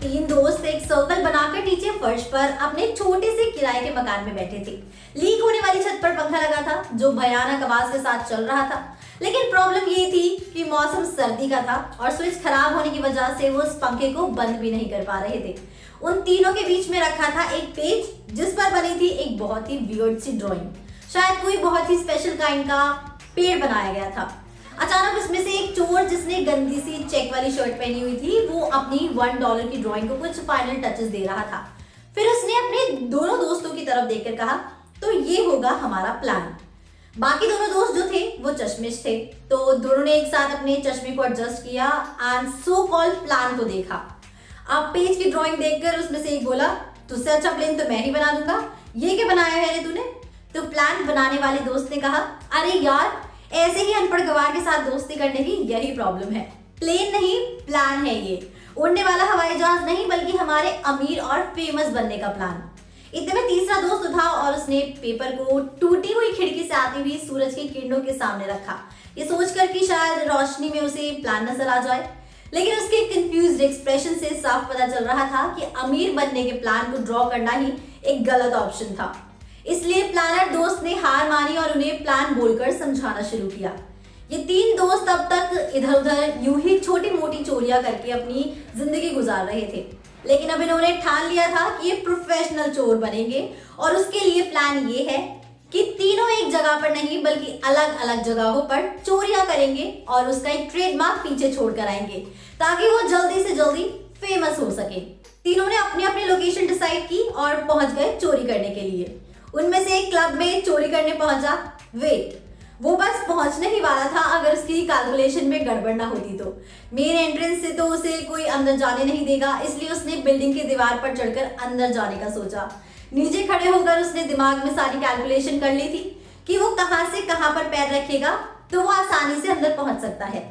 तीन दोस्त एक सर्कल बनाकर नीचे फर्श पर अपने छोटे से किराए के मकान में बैठे थे। लीक होने वाली छत पर पंखा लगा था जो भयानक आवाज के साथ चल रहा था। लेकिन प्रॉब्लम ये थी कि मौसम सर्दी का था और स्विच खराब होने की वजह से वो उस पंखे को बंद भी नहीं कर पा रहे थे। उन तीनों के बीच में रखा था एक पेज जिस पर बनी थी एक बहुत ही वियर्ड सी ड्राइंग। शायद कोई बहुत ही स्पेशल काइंड का पेड़ बनाया गया था। अचानक उसमें से एक चोर जिसने गंदी सी चेक वाली शर्ट पहनी हुई थी वो अपनी $1 की ड्राइंग को कुछ फाइनल टचेस दे रहा था। फिर उसने अपने दोनों दोस्तों की तरफ देखकर कहा, तो ये होगा हमारा प्लान। बाकी दोनों दोस्त जो थे वो चश्मिश थे, तो दोनों ने एक साथ अपने चश्मे को एडजस्ट किया एंड सो कॉल्ड प्लान को देखा। अब पेज की ड्राइंग देखकर उसमें से एक बोला, तुझसे अच्छा प्लान तो मैं ही बना दूंगा, ये क्या बनाया है रे तूने? तो प्लान बनाने वाले दोस्त ने कहा, अरे यार ऐसे ही अनपढ़ गवार के साथ दोस्ती करने की यही प्रॉब्लम है। प्लेन नहीं प्लान है ये, उड़ने वाला हवाई जहाज नहीं बल्कि हमारे अमीर और फेमस बनने का प्लान। इतने में तीसरा दोस्त उठा और उसने पेपर को टूटी हुई खिड़की से आती हुई सूरज की किरणों के सामने रखा, ये सोचकर कि शायद रोशनी में उसे प्लान नजर आ जाए। लेकिन उसके कंफ्यूज्ड एक्सप्रेशन से साफ पता चल रहा था कि अमीर बनने के प्लान को ड्रॉ करना ही एक गलत ऑप्शन था। इसलिए प्लानर दोस्त ने हार मानी और उन्हें प्लान बोलकर समझाना शुरू किया। ये तीन दोस्त अब तक इधर उधर यूं ही छोटी मोटी चोरियां करके अपनी जिंदगी गुजार रहे थे, लेकिन अब इन्होंने ठान लिया था कि ये प्रोफेशनल चोर बनेंगे और उसके लिए प्लान ये है कि तीनों एक जगह पर नहीं बल्कि अलग अलग जगहों पर चोरियां करेंगे और उसका एक ट्रेडमार्क पीछे छोड़ कर आएंगे ताकि वो जल्दी से जल्दी फेमस हो सके। तीनों ने अपनी अपनी लोकेशन डिसाइड की और पहुंच गए चोरी करने के लिए। उनमें से एक क्लब में चोरी करने पहुंचा। वेट, वो बस पहुंचने ही वाला था अगर उसकी कैलकुलेशन में गड़बड़ ना होती तो। मेन एंट्रेंस से तो उसे कोई अंदर जाने नहीं देगा, इसलिए उसने बिल्डिंग की दीवार पर चढ़कर अंदर जाने का सोचा। नीचे खड़े होकर उसने दिमाग में सारी कैलकुलेशन कर ली थी कि वो कहां से कहां पर पैर रखेगा तो वो आसानी से अंदर पहुंच सकता है।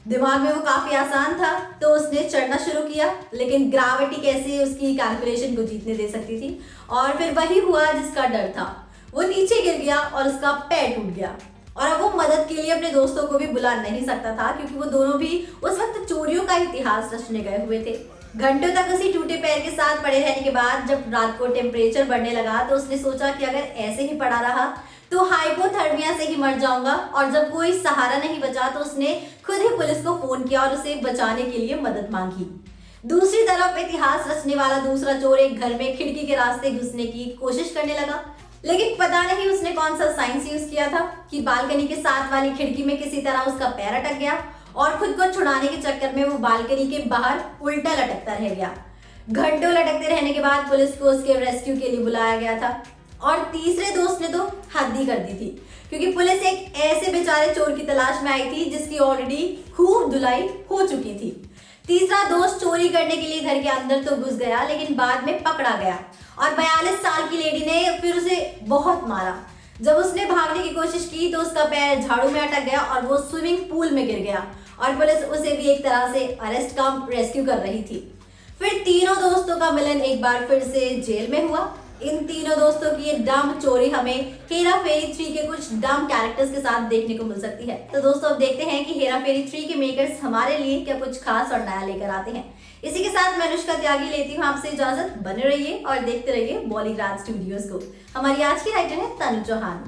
दिमाग में वो काफी आसान था तो उसने चढ़ना शुरू किया, लेकिन ग्रेविटी कैसे उसकी कैलकुलेशन को जीतने दे सकती थी। और फिर वही हुआ जिसका डर था, वो नीचे गिर गया और उसका पैर टूट गया। और अब वो मदद के लिए अपने दोस्तों को भी बुला नहीं सकता था क्योंकि वो दोनों भी उस वक्त चोरियों का इतिहास रचने गए हुए थे। घंटों तक उसी टूटे पैर के साथ पड़े रहने के बाद जब रात को टेम्परेचर बढ़ने लगा तो उसने सोचा कि अगर ऐसे ही पड़ा रहा तो हाइपोथर्मिया से ही मर जाऊंगा। और जब कोई सहारा नहीं बचा तो उसने खुद ही पुलिस को फोन किया और उसे बचाने के लिए मदद मांगी। दूसरी तरफ इतिहास रचने वाला दूसरा चोर एक घर में खिड़की के रास्ते घुसने की कोशिश करने लगा, लेकिन पता नहीं उसने कौन सा साइंस यूज किया था कि बालकनी के साथ वाली खिड़की में किसी तरह उसका पैर अटक गया और खुद को छुड़ाने के चक्कर में वो बालकनी के बाहर उल्टा लटकता रह गया। घंटों लटकते रहने के बाद पुलिस को उसके रेस्क्यू के लिए बुलाया गया था। और तीसरे दोस्त ने तो हद ही कर दी थी क्योंकि पुलिस एक ऐसे बेचारे चोर की तलाश में आई थी जिसकी ऑलरेडी खूब धुलाई हो चुकी थी। तीसरा दोस्त चोरी करने के लिए घर के अंदर तो घुस गया लेकिन बाद में पकड़ा गया और 42 साल की लेडी ने फिर उसे बहुत मारा। जब उसने भागने की कोशिश की तो उसका पैर झाड़ू में अटक गया और वो स्विमिंग पूल में गिर गया और पुलिस उसे भी एक तरह से अरेस्ट कम रेस्क्यू कर रही थी। फिर तीनों दोस्तों का मिलन एक बार फिर से जेल में हुआ। इन तीनों दोस्तों की ये डम चोरी हमें हेरा फेरी 3 के कुछ डम कैरेक्टर्स के साथ देखने को मिल सकती है। तो दोस्तों अब देखते हैं कि हेरा फेरी 3 के मेकर्स हमारे लिए क्या कुछ खास और नया लेकर आते हैं। इसी के साथ मैं अनुष्का त्यागी लेती हूँ आपसे इजाजत। बने रहिए और देखते रहिए बॉलीग्राड स्टूडियोज को। हमारी आज की राइटर है तनु चौहान।